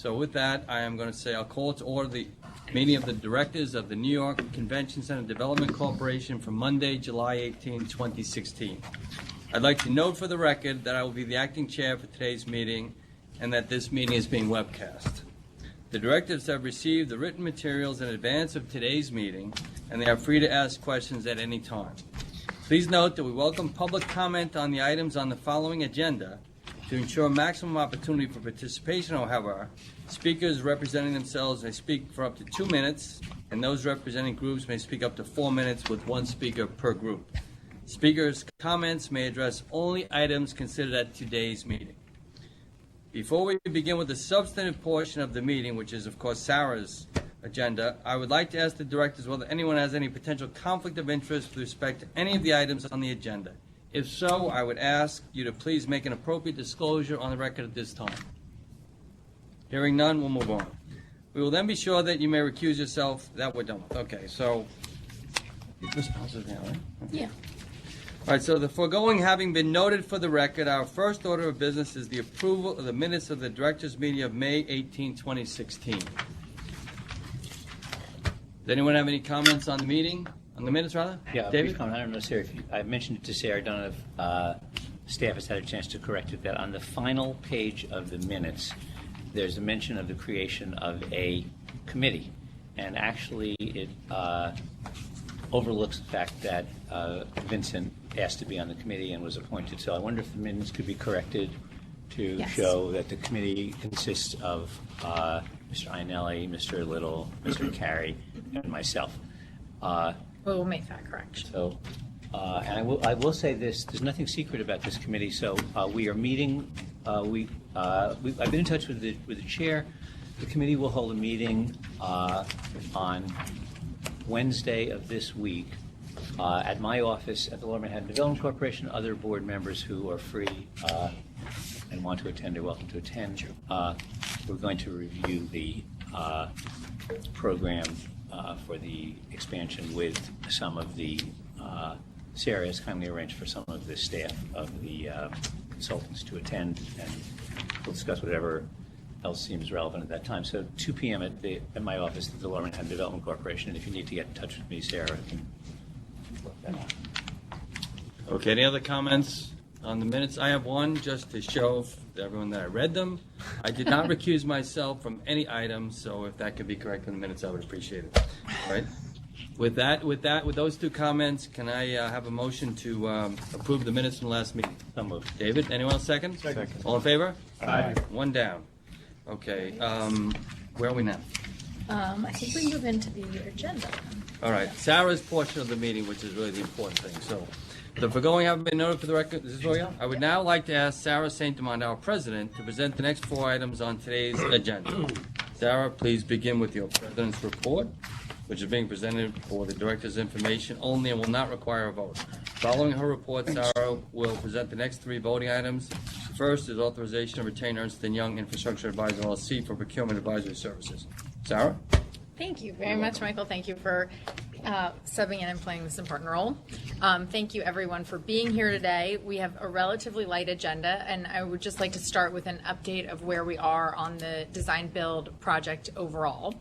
So with that, I am going to say I'll call to order the meeting of the directors of the New York Convention Center Development Corporation for Monday, July 18, 2016. I'd like to note for the record that I will be the acting chair for today's meeting and that this meeting is being webcast. The directors have received the written materials in advance of today's meeting, and they are free to ask questions at any time. Please note that we welcome public comment on the items on the following agenda. To ensure maximum opportunity for participation, however, speakers representing themselves may speak for up to 2 minutes, and those representing groups may speak up to 4 minutes with one speaker per group. Speakers' comments may address only items considered at today's meeting. Before we begin with the substantive portion of the meeting, which is, of course, Sarah's agenda, I would like to ask the directors whether anyone has any potential conflict of interest with respect to any of the items on the agenda. If so, I would ask you to please make an appropriate disclosure on the record at this time. Hearing none, we'll move on. We will then be sure that you may recuse yourself. That we're done with. Okay, so responses now, right? Okay. Yeah. All right, so the foregoing having been noted for the record, our first order of business is the approval of the minutes of the directors' meeting of May 18, 2016. Does anyone have any comments on the meeting? On the minutes, rather? Yeah, David? I don't know, Sarah, I mentioned it to Sarah. I don't know if staff has had a chance to correct it, that on the final page of the minutes, there's a mention of the creation of a committee. And actually, it overlooks the fact that Vincent asked to be on the committee and was appointed. So I wonder if the minutes could be corrected to show that the committee consists of Mr. Ionelli, Mr. Little, Mr. Carey, and myself. We'll make that correction. So, and I will say this: there's nothing secret about this committee. So we are meeting. I've been in touch with the chair. The committee will hold a meeting on Wednesday of this week at my office at the Lower Manhattan Development Corporation. Other board members who are free and want to attend are welcome to attend. We're going to review the program for the expansion with some of the, Sarah has kindly arranged for some of the staff of the consultants to attend, and we'll discuss whatever else seems relevant at that time. So 2 p.m. at my office at the Lower Manhattan Development Corporation, and if you need to get in touch with me, Sarah can look that up. Okay, any other comments on the minutes? I have one just to show everyone that I read them. I did not recuse myself from any item, so if that could be correct in the minutes, I would appreciate it. All right. With those 2 comments, can I have a motion to approve the minutes from the last meeting? So moved. David, anyone else second? Second. All in favor? Aye. 1 down. Okay, where are we now? I think we move into the agenda. All right, Sarah's portion of the meeting, which is really the important thing. So, the foregoing having been noted for the record, is this where we are? I would now like to ask Sarah St. Amand, our president, to present the next 4 items on today's agenda. Sarah, please begin with your president's report, which is being presented for the director's information only and will not require a vote. Following her report, Sarah will present the next 3 voting items. First is authorization to retain Ernst & Young Infrastructure Advisor LLC for procurement advisory services. Sarah? Thank you very much, Michael. Thank you for subbing in and playing this important role. Thank you, everyone, for being here today. We have a relatively light agenda, and I would just like to start with an update of where we are on the DesignBuild project overall.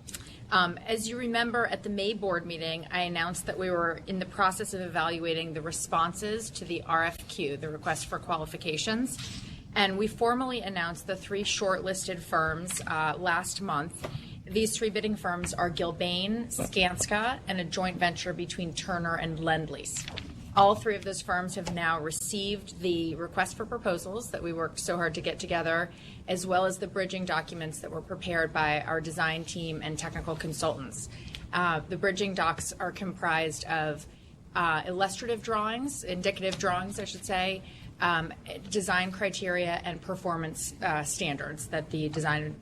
As you remember, at the May board meeting, I announced that we were in the process of evaluating the responses to the RFQ, the request for qualifications, and we formally announced the 3 shortlisted firms last month. These 3 bidding firms are Gilbane, Skanska, and a joint venture between Turner and Lend-Lease. All 3 of those firms have now received the request for proposals that we worked so hard to get together, as well as the bridging documents that were prepared by our design team and technical consultants. The bridging docs are comprised of illustrative drawings, indicative drawings, I should say, design criteria, and performance standards that the design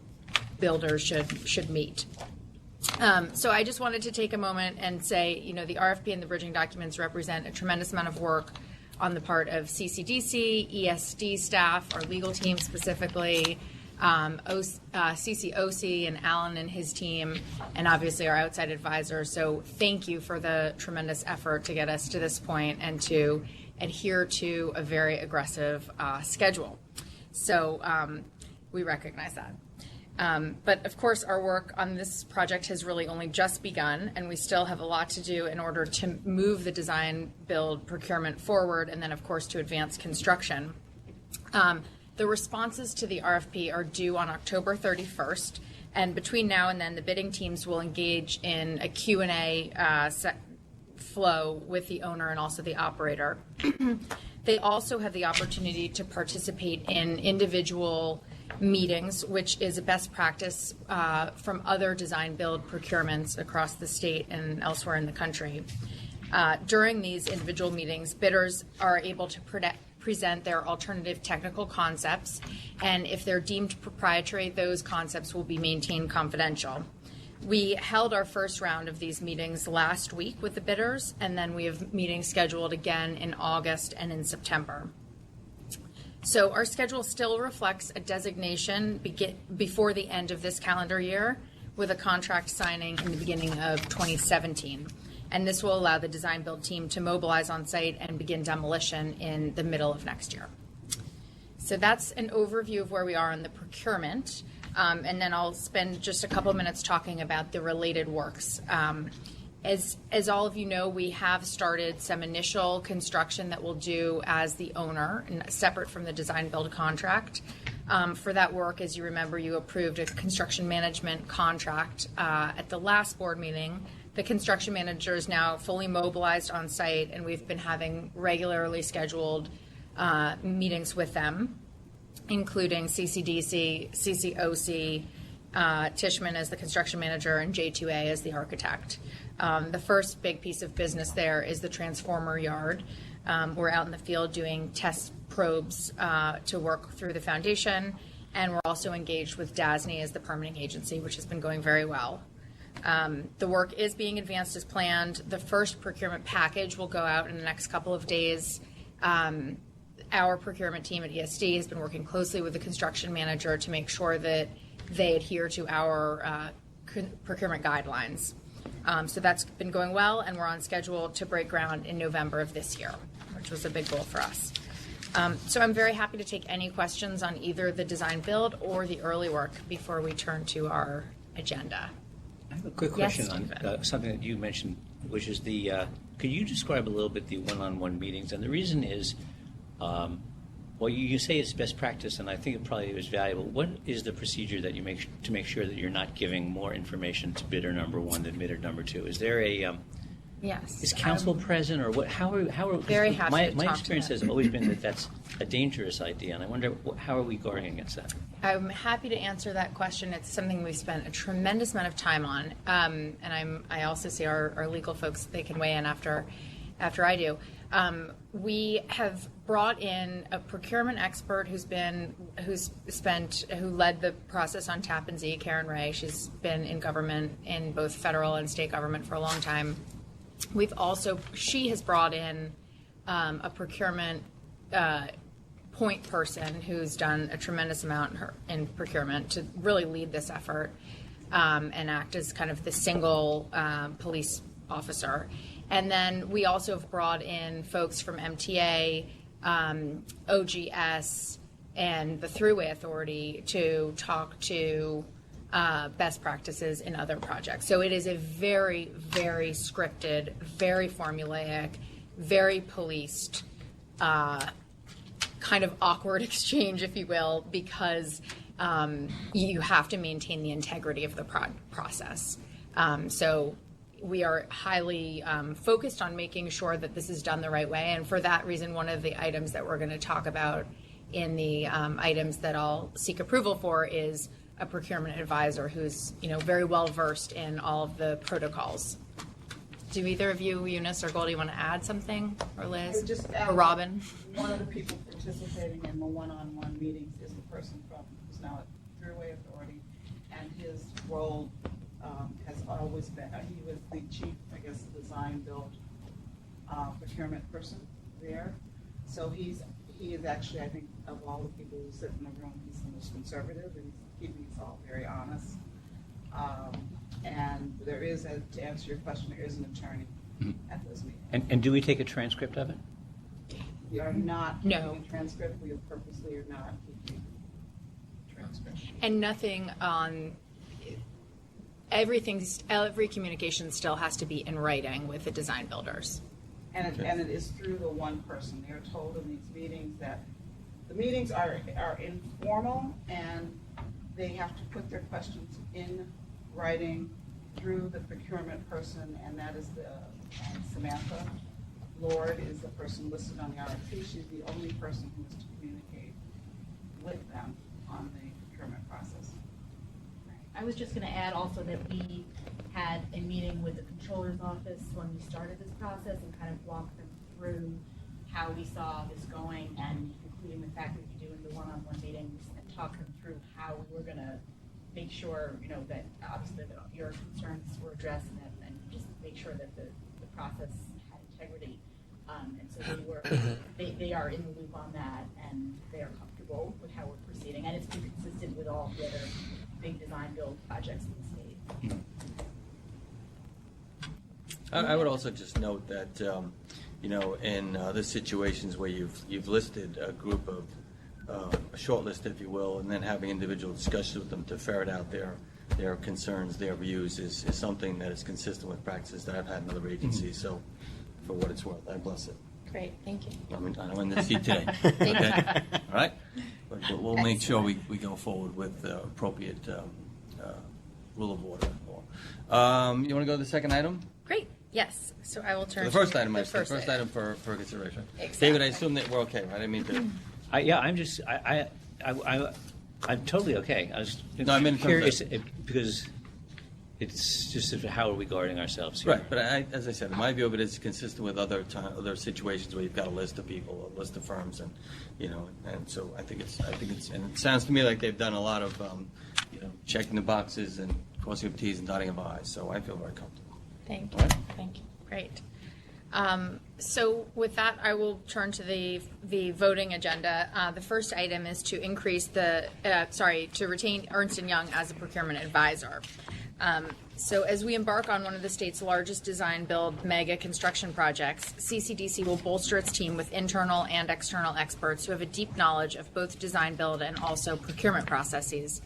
builder should meet. So I just wanted to take a moment and say, the RFP and the bridging documents represent a tremendous amount of work on the part of CCDC, ESD staff, our legal team specifically, CCOC and Alan and his team, and obviously our outside advisor. So thank you for the tremendous effort to get us to this point and to adhere to a very aggressive schedule. So we recognize that. But of course, our work on this project has really only just begun, and we still have a lot to do in order to move the design build procurement forward, and then of course to advance construction. The responses to the RFP are due on October 31st, and between now and then, the bidding teams will engage in a Q&A flow with the owner and also the operator. They also have the opportunity to participate in individual meetings, which is a best practice from other design build procurements across the state and elsewhere in the country. During these individual meetings, bidders are able to present their alternative technical concepts, and if they're deemed proprietary, those concepts will be maintained confidential. We held our first round of these meetings last week with the bidders, and then we have meetings scheduled again in August and in September. So our schedule still reflects a designation before the end of this calendar year, with a contract signing in the beginning of 2017. And this will allow the design build team to mobilize on site and begin demolition in the middle of next year. So that's an overview of where we are in the procurement. And then I'll spend just a couple minutes talking about the related works. As all of you know, we have started some initial construction that we'll do as the owner, and separate from the design build contract. For that work, as you remember, you approved a construction management contract at the last board meeting. The construction manager is now fully mobilized on site, and we've been having regularly scheduled meetings with them, including CCDC, CCOC, Tishman as the construction manager, and J2A as the architect. The first big piece of business there is the transformer yard. We're out in the field doing test probes to work through the foundation, and we're also engaged with DASNY as the permitting agency, which has been going very well. The work is being advanced as planned. The first procurement package will go out in the next couple of days. Our procurement team at ESD has been working closely with the construction manager to make sure that they adhere to our procurement guidelines. So that's been going well, and we're on schedule to break ground in November of this year, which was a big goal for us. So I'm very happy to take any questions on either the design build or the early work before we turn to our agenda. I have a quick Yes, question on something that you mentioned, which is could you describe a little bit the one-on-one meetings? And the reason is, well, you say it's best practice, and I think it probably is valuable. What is the procedure that you make to make sure that you're not giving more information to bidder number one than bidder number two? Is there a Yes. is counsel present, or what? How are very happy my to talk to experience them. has always been that that's a dangerous idea, and I wonder how are we guarding against that? I'm happy to answer that question. It's something we've spent a tremendous amount of time on, and I also see our legal folks, they can weigh in after I do. We have brought in a procurement expert who led the process on Tappan Zee, Karen Ray. She's been in government, in both federal and state government, for a long time. She has brought in a procurement point person who's done a tremendous amount in procurement to really lead this effort and act as kind of the single police officer. And then we also have brought in folks from MTA, OGS, and the Thruway Authority to talk to best practices in other projects. So it is a very, very scripted, very formulaic, very policed, kind of awkward exchange, if you will, because you have to maintain the integrity of the process. So we are highly focused on making sure that this is done the right way. And for that reason, one of the items that we're going to talk about in the items that I'll seek approval for is a procurement advisor who's, very well versed in all of the protocols. Do either of you, Eunice or Goldie, want to add something, or Liz, or Robin? One of the people participating in the one-on-one meetings is the person who's now at Thruway Authority, and his role has always been, he was the chief, design build procurement person there. So he is actually, I think, of all the people who sit in the room, he's the most conservative, and he's keeping us all very honest. And there is, to answer your question, there is an attorney at those meetings. And do we take a transcript of it? We are not No. keeping a transcript. We purposely are not keeping a That's great. And nothing on, every communication still has to be in writing with the design builders. And it is through the one person. They're told in these meetings that the meetings are informal, and they have to put their questions in writing through the procurement person, and that is the Samantha Lord is the person listed on the RFP. She's the only person who is to communicate with them on the procurement process. I was just going to add also that we had a meeting with the controller's office when we started this process and kind of walked them through how we saw this going, and including the fact that we'd be doing the one-on-one meetings and talk them through how we were going to make sure, that obviously that your concerns were addressed and just make sure that the process had integrity. And so they are in the loop on that, and they are comfortable with how we're proceeding, and it's been consistent with all the other big design build projects in the state. I would also just note that, in other situations where you've listed a group of, a short list, if you will, and then having individual discussions with them to ferret out their concerns, their views, is something that is consistent with practices that I've had in other agencies. So, for what it's worth, I bless it. Great, thank you. I'm in the seat today. Okay? All right? But we'll make sure we go forward with the appropriate rule of order. You want to go to the second item? Great, yes. So I will turn The to first item, the I said. First item for consideration. Exactly. David, I assume that we're okay, right? I mean, I'm totally okay. I was No, I mean, curious because it's just how are we guarding ourselves here? right, but as I said, my view of it is consistent with other situations where you've got a list of people, a list of firms, and and so I think it's, and it sounds to me like they've done a lot of, checking the boxes and crossing of T's and dotting of I's. So I feel very comfortable. Thank you. All right. Thank you. Great. So with that, I will turn to the voting agenda. The first item is to increase to retain Ernst & Young as a procurement advisor. So as we embark on one of the state's largest design build mega construction projects, CCDC will bolster its team with internal and external experts who have a deep knowledge of both design build and also procurement processes.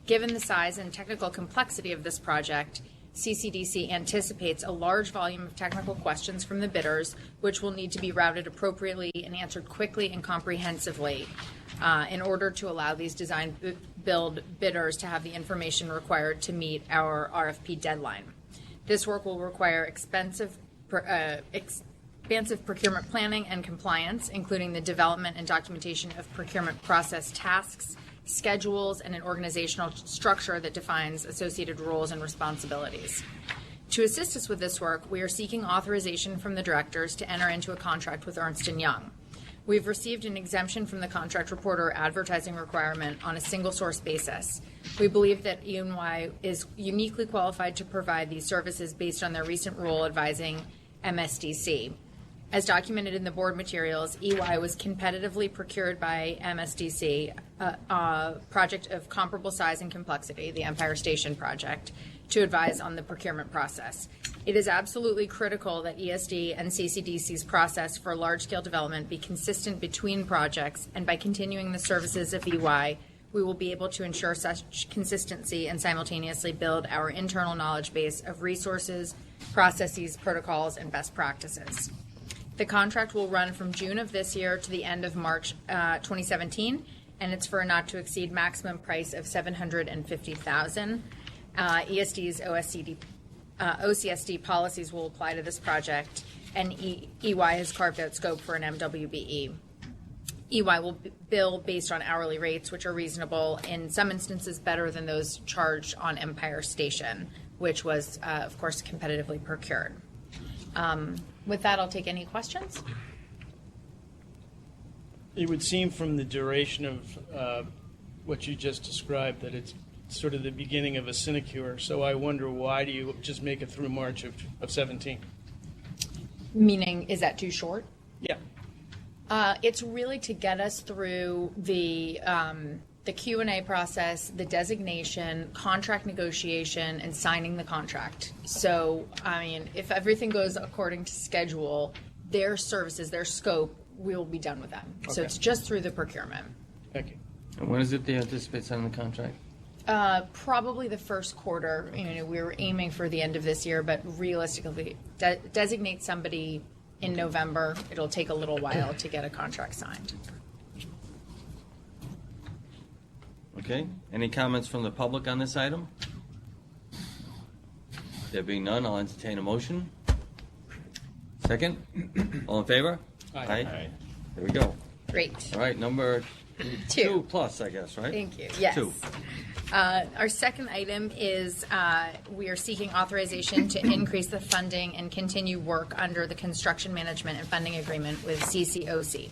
Given the size and technical complexity of this project, CCDC anticipates a large volume of technical questions from the bidders, which will need to be routed appropriately and answered quickly and comprehensively in order to allow these design build bidders to have the information required to meet our RFP deadline. This work will require expansive procurement planning and compliance, including the development and documentation of procurement process tasks, schedules, and an organizational structure that defines associated roles and responsibilities. To assist us with this work, we are seeking authorization from the directors to enter into a contract with Ernst & Young. We've received an exemption from the contract reporter advertising requirement on a single source basis. We believe that EY is uniquely qualified to provide these services based on their recent role advising MSDC. As documented in the board materials, EY was competitively procured by MSDC, a project of comparable size and complexity, the Empire Station project, to advise on the procurement process. It is absolutely critical that ESD and CCDC's process for large-scale development be consistent between projects, and by continuing the services of EY, we will be able to ensure such consistency and simultaneously build our internal knowledge base of resources, processes, protocols, and best practices. The contract will run from June of this year to the end of March 2017, and it's for a not-to-exceed maximum price of $750,000. ESD's OCSD policies will apply to this project, and EY has carved out scope for an MWBE. EY will bill based on hourly rates, which are reasonable, in some instances better than those charged on Empire Station, which was, of course, competitively procured. With that, I'll take any questions. It would seem from the duration of what you just described that it's sort of the beginning of a sinecure. So I wonder, why do you just make it through March of 17? Meaning, is that too short? Yeah. It's really to get us through the Q&A process, the designation, contract negotiation, and signing the contract. So, I mean, if everything goes according to schedule, their services, their scope, we will be done with them. Okay. So it's just through the procurement. Thank you. And when is it they anticipate signing the contract? Probably the first quarter. We were aiming for the end of this year, but realistically, designate somebody in November. It'll take a little while to get a contract signed. Okay, any comments from the public on this item? There being none, I'll entertain a motion. Second? All in favor? Aye. There we go. Great. All right, number two plus, I guess, right? Thank you. Yes. 2. Our second item is we are seeking authorization to increase the funding and continue work under the construction management and funding agreement with CCOC.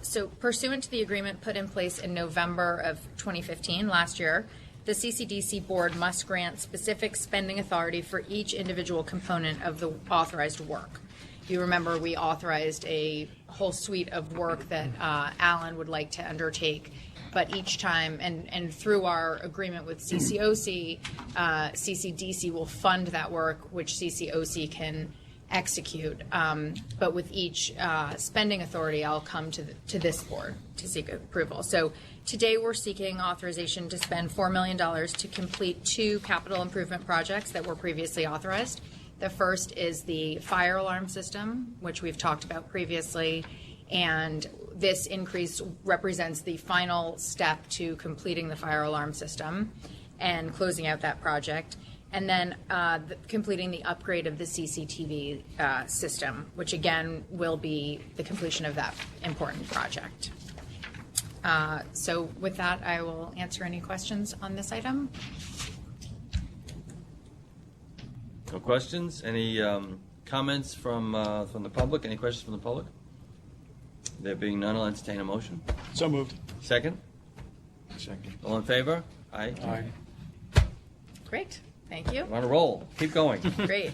So pursuant to the agreement put in place in November of 2015, last year, the CCDC board must grant specific spending authority for each individual component of the authorized work. You remember we authorized a whole suite of work that Alan would like to undertake, but each time, and through our agreement with CCOC, CCDC will fund that work, which CCOC can execute. But with each spending authority, I'll come to this board to seek approval. So today we're seeking authorization to spend $4 million to complete 2 capital improvement projects that were previously authorized. The first is the fire alarm system, which we've talked about previously, and this increase represents the final step to completing the fire alarm system and closing out that project. And then completing the upgrade of the CCTV system, which again will be the completion of that important project. So with that, I will answer any questions on this item. No questions? Any comments from the public? Any questions from the public? There being none, I'll entertain a motion. So moved. Second? Second. All in favor? Aye. Great, thank you. We're on a roll. Keep going. Great.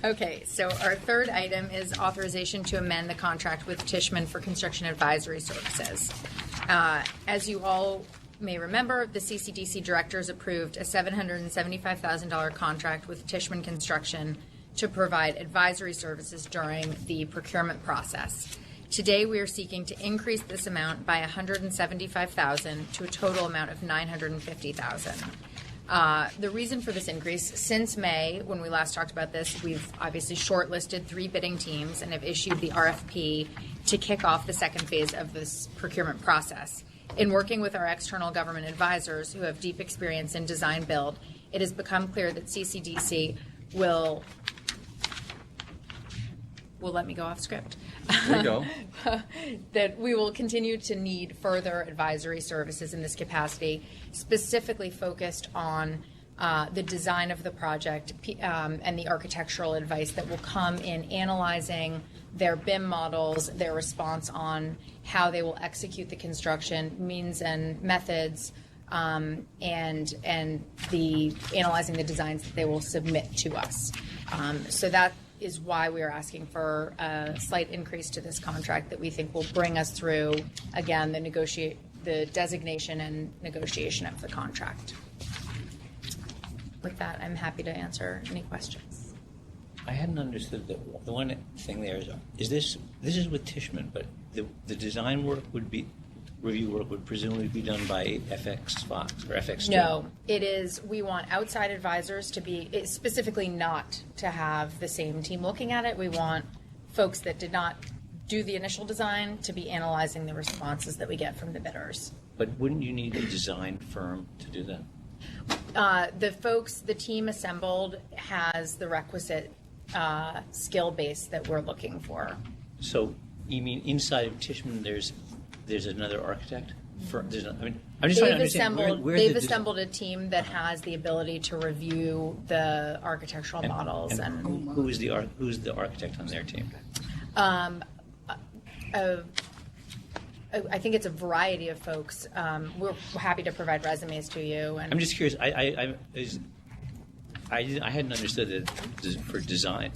Okay, so our third item is authorization to amend the contract with Tishman for construction advisory services. As you all may remember, the CCDC directors approved a $775,000 contract with Tishman Construction to provide advisory services during the procurement process. Today, we are seeking to increase this amount by $175,000 to a total amount of $950,000. The reason for this increase, since May, when we last talked about this, we've obviously shortlisted 3 bidding teams and have issued the RFP to kick off the second phase of this procurement process. In working with our external government advisors who have deep experience in design build, it has become clear that CCDC will let me go off script. There you go. That we will continue to need further advisory services in this capacity, specifically focused on the design of the project and the architectural advice that will come in analyzing their BIM models, their response on how they will execute the construction, means and methods, and the analyzing the designs that they will submit to us. So that is why we are asking for a slight increase to this contract that we think will bring us through, again, the designation and negotiation of the contract. With that, I'm happy to answer any questions. I hadn't understood that the one thing there is this is with Tishman, but the design work review work would presumably be done by FX Fox or FX2. No, it is, we want outside advisors to be, specifically not to have the same team looking at it. We want folks that did not do the initial design to be analyzing the responses that we get from the bidders. But wouldn't you need a design firm to do that? The team assembled has the requisite skill base that we're looking for. So you mean inside of Tishman there's another architect? I'm just trying to understand they've assembled a team that has the ability to review the architectural models. And who's the architect on their team? I think it's a variety of folks. We're happy to provide resumes to you. And I'm just curious. I hadn't understood that for design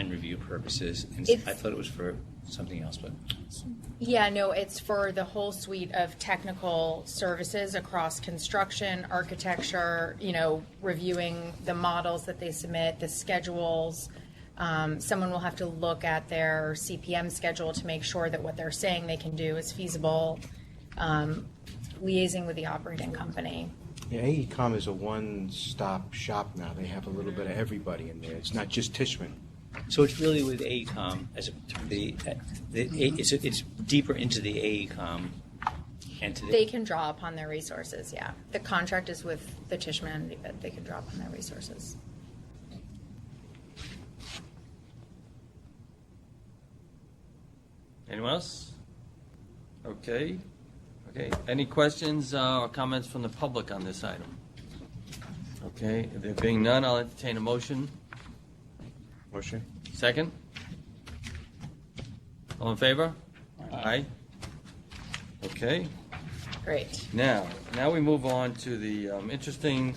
review purposes. And I thought it was for something else, but. Yeah, no, it's for the whole suite of technical services across construction, architecture, reviewing the models that they submit, the schedules. Someone will have to look at their CPM schedule to make sure that what they're saying they can do is feasible. liaising with the operating company. Yeah, AECom is a one-stop shop now. They have a little bit of everybody in there. It's not just Tishman. So it's really with AECom it's deeper into the AECom entity. They can draw upon their resources, yeah. The contract is with the Tishman entity, but they can draw upon their resources. Anyone else? Okay. Any questions or comments from the public on this item? Okay. There being none, I'll entertain a motion. Motion? Second? All in favor? Aye. Okay. Great. Now we move on to the interesting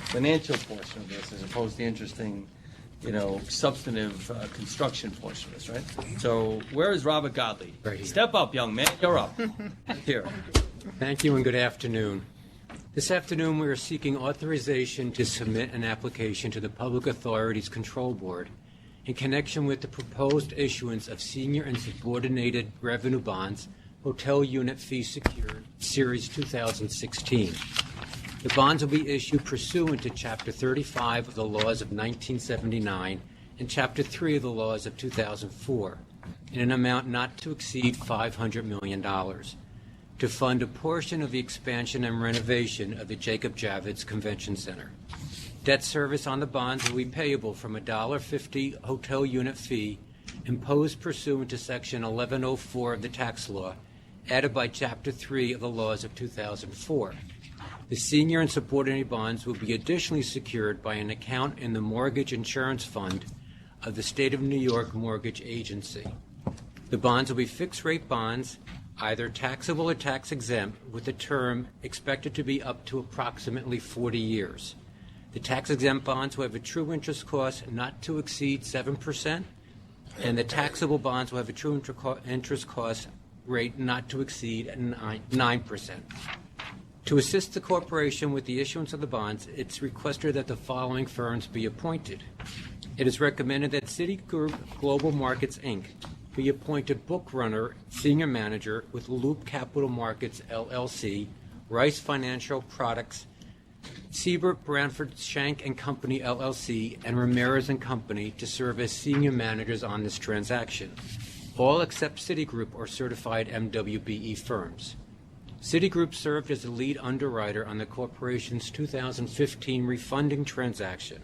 financial portion of this, as opposed to the interesting, substantive construction portion of this, right? So where is Robert Godley? Right here. Step up, young man. You're up. Here. Thank you and good afternoon. This afternoon, we are seeking authorization to submit an application to the Public Authorities Control Board in connection with the proposed issuance of senior and subordinated revenue bonds, hotel unit fee secured, Series 2016. The bonds will be issued pursuant to Chapter 35 of the laws of 1979 and Chapter 3 of the laws of 2004 in an amount not to exceed $500 million to fund a portion of the expansion and renovation of the Jacob Javits Convention Center. Debt service on the bonds will be payable from a $1.50 hotel unit fee imposed pursuant to Section 1104 of the tax law, added by Chapter 3 of the laws of 2004. The senior and subordinate bonds will be additionally secured by an account in the Mortgage Insurance Fund of the State of New York Mortgage Agency. The bonds will be fixed-rate bonds, either taxable or tax-exempt, with a term expected to be up to approximately 40 years. The tax-exempt bonds will have a true interest cost not to exceed 7%, and the taxable bonds will have a true interest cost rate not to exceed 9%. To assist the corporation with the issuance of the bonds, it's requested that the following firms be appointed. It is recommended that Citigroup Global Markets, Inc. be appointed bookrunner, senior manager with Loop Capital Markets, LLC, Rice Financial Products, Siebert, Branford, Shank and Company, LLC, and Ramirez and Company to serve as senior managers on this transaction. All except Citigroup are certified MWBE firms. Citigroup served as the lead underwriter on the corporation's 2015 refunding transaction.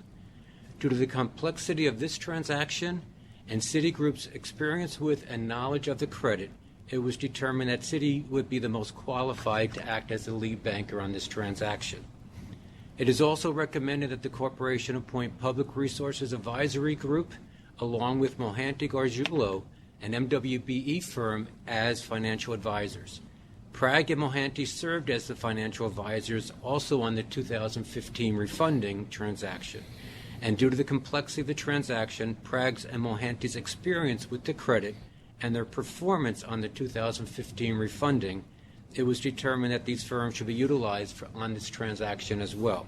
Due to the complexity of this transaction and Citigroup's experience with and knowledge of the credit, it was determined that Citi would be the most qualified to act as the lead banker on this transaction. It is also recommended that the corporation appoint Public Resources Advisory Group, along with Mohanty Gargiulo, an MWBE firm, as financial advisors. Prag and Mohanty served as the financial advisors also on the 2015 refunding transaction. And due to the complexity of the transaction, Prag's and Mohanty's experience with the credit and their performance on the 2015 refunding, it was determined that these firms should be utilized on this transaction as well.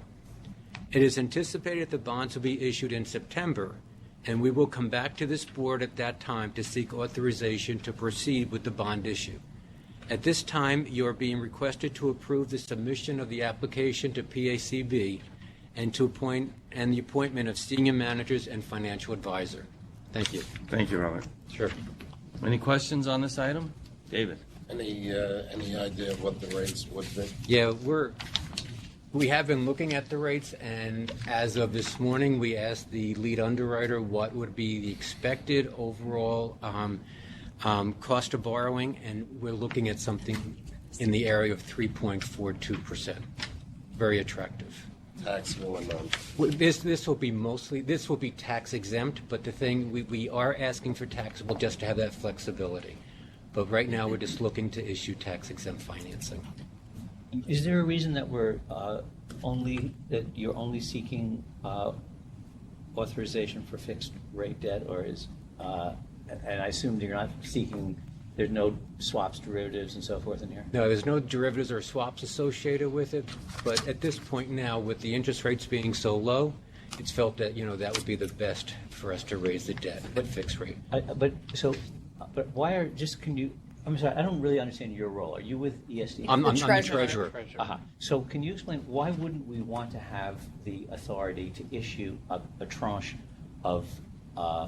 It is anticipated the bonds will be issued in September, and we will come back to this board at that time to seek authorization to proceed with the bond issue. At this time, you are being requested to approve the submission of the application to PACB and the appointment of senior managers and financial advisor. Thank you. Thank you, Robert. Sure. Any questions on this item? David? Any idea of what the rates would be? Yeah, we have been looking at the rates, and as of this morning, we asked the lead underwriter what would be the expected overall cost of borrowing, and we're looking at something in the area of 3.42%. Very attractive. Taxable and non. This will be tax exempt, but the thing we are asking for taxable just to have that flexibility. But right now, we're just looking to issue tax exempt financing. Is there a reason that you're only seeking authorization for fixed rate debt, or is and I assume you're not seeking? There's no swaps, derivatives, and so forth in here? No, there's no derivatives or swaps associated with it. But at this point now, with the interest rates being so low, it's felt that that would be the best for us to raise the debt at fixed rate. But why are can you I'm sorry, I don't really understand your role. Are you with ESD? I'm the treasurer. treasurer. Uh-huh. So can you explain, why wouldn't we want to have the authority to issue a tranche of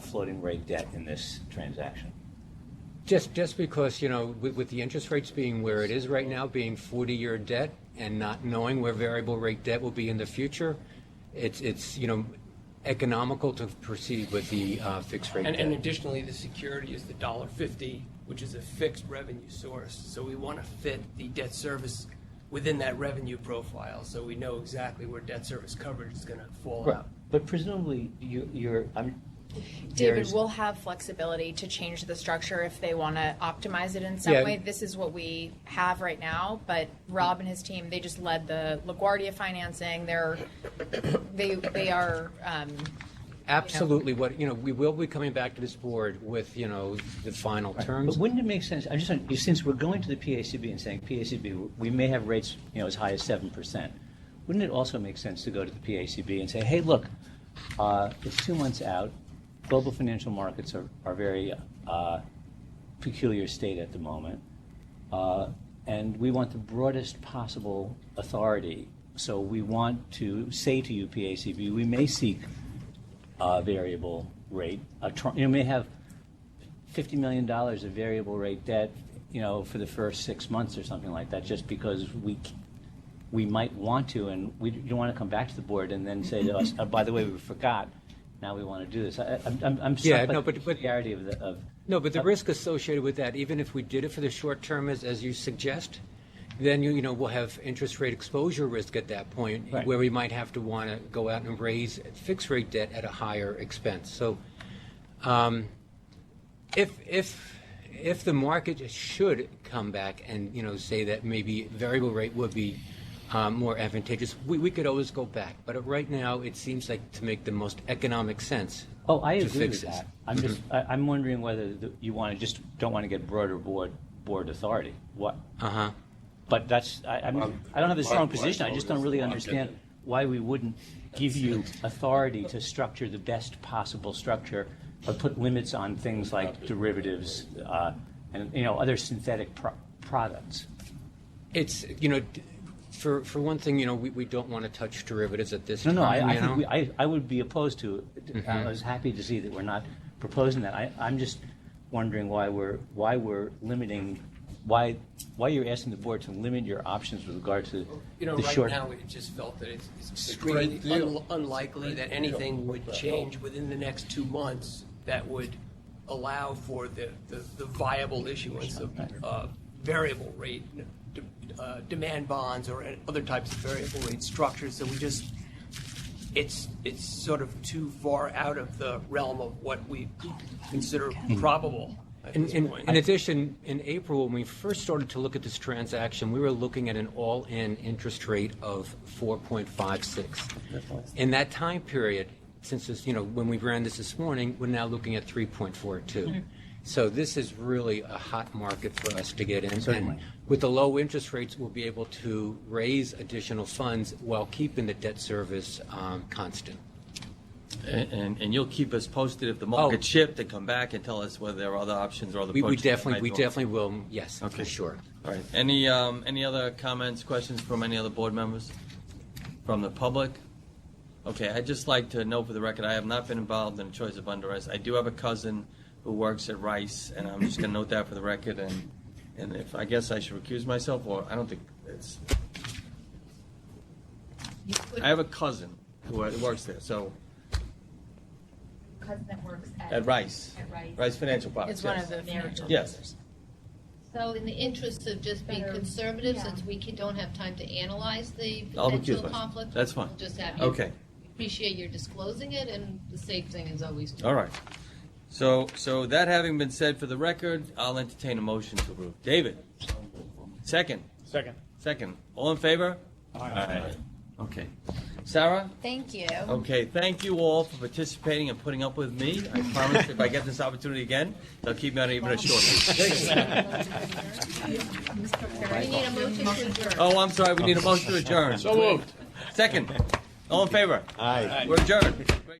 floating rate debt in this transaction? Just because, with the interest rates being where it is right now, being 40-year debt, and not knowing where variable rate debt will be in the future, it's economical to proceed with the fixed rate debt. And additionally, the security is the $1.50, which is a fixed revenue source. So we want to fit the debt service within that revenue profile, so we know exactly where debt service coverage is going to fall out. But presumably, David, we'll have flexibility to change the structure if they want to optimize it in some Yeah. way. This is what we have right now, but Rob and his team, they just led the LaGuardia financing. They are Absolutely. We will be coming back to this board with, the final terms. But wouldn't it make sense, since we're going to the PACB and saying, PACB, we may have rates, as high as 7%, wouldn't it also make sense to go to the PACB and say, hey, look, it's 2 months out, global financial markets are very peculiar state at the moment, and we want the broadest possible authority. So we want to say to you, PACB, we may seek variable rate. You may have $50 million of variable rate debt, for the first 6 months or something like that, just because we might want to, and we don't want to come back to the board and then say to us, oh, by the way, we forgot. Now we want to do this. I'm struck by the peculiarity of. No, but the risk associated with that, even if we did it for the short term, as you suggest, then we'll have interest rate exposure risk at that point, Right. where we might have to want to go out and raise fixed rate debt at a higher expense. So, if the market should come back and say that maybe variable rate would be more advantageous, we could always go back. But right now, it seems like to make the most economic sense. Oh, I to agree fix with this. that. I'm wondering whether you don't want to get broader board authority. What? But I don't have a strong position. I just don't really understand why we wouldn't give you authority to structure the best possible structure, or put limits on things like derivatives and other synthetic products. It's for one thing, we don't want to touch derivatives at this No, time. I think I would be opposed to it. I was happy to see that we're not proposing that. I'm just wondering why we're limiting. Why you're asking the board to limit your options with regard to the Right short. now, we just felt that it's extremely unlikely that anything would change within the next 2 months that would allow for the viable issuance of variable rate demand bonds or other types of variable rate structures. So it's sort of too far out of the realm of what we consider probable. In addition, in April, when we first started to look at this transaction, we were looking at an all-in interest rate of 4.56. In that time period, since this, when we ran this morning, we're now looking at 3.42. So this is really a hot market for us to get in. Certainly. And with the low interest rates, we'll be able to raise additional funds while keeping the debt service constant. And you'll keep us posted if the market shift and come back and tell us whether there are other options or other We approaches that might definitely go. will, yes, Okay. for sure. All right. Any other comments, questions from any other board members? From the public? Okay, I'd just like to know for the record, I have not been involved in the choice of underwriters. I do have a cousin who works at Rice, and I'm just going to note that for the record. And if I guess I should recuse myself, or I don't think it's. I have a cousin who works there, so Cousin that works at Rice. At Rice. Rice Financial Products. It's one yes. of the financial Yes. advisors. So in the interest of just being Better- conservative, yeah. since we don't have time to analyze the I'll recuse potential myself. conflict. That's fine. We'll just have you. Okay. Appreciate your disclosing it, and the safe thing is always. All right. So that having been said for the record, I'll entertain a motion to approve. David? Second? Second. All in favor? Aye. Okay. Sarah? Thank you. Okay, thank you all for participating and putting up with me. I promise if I get this opportunity again, they'll keep me on even a short leash. We need a motion to adjourn. Oh, I'm sorry, we need a motion to adjourn. So moved. Second. All in favor? Aye. We're adjourned.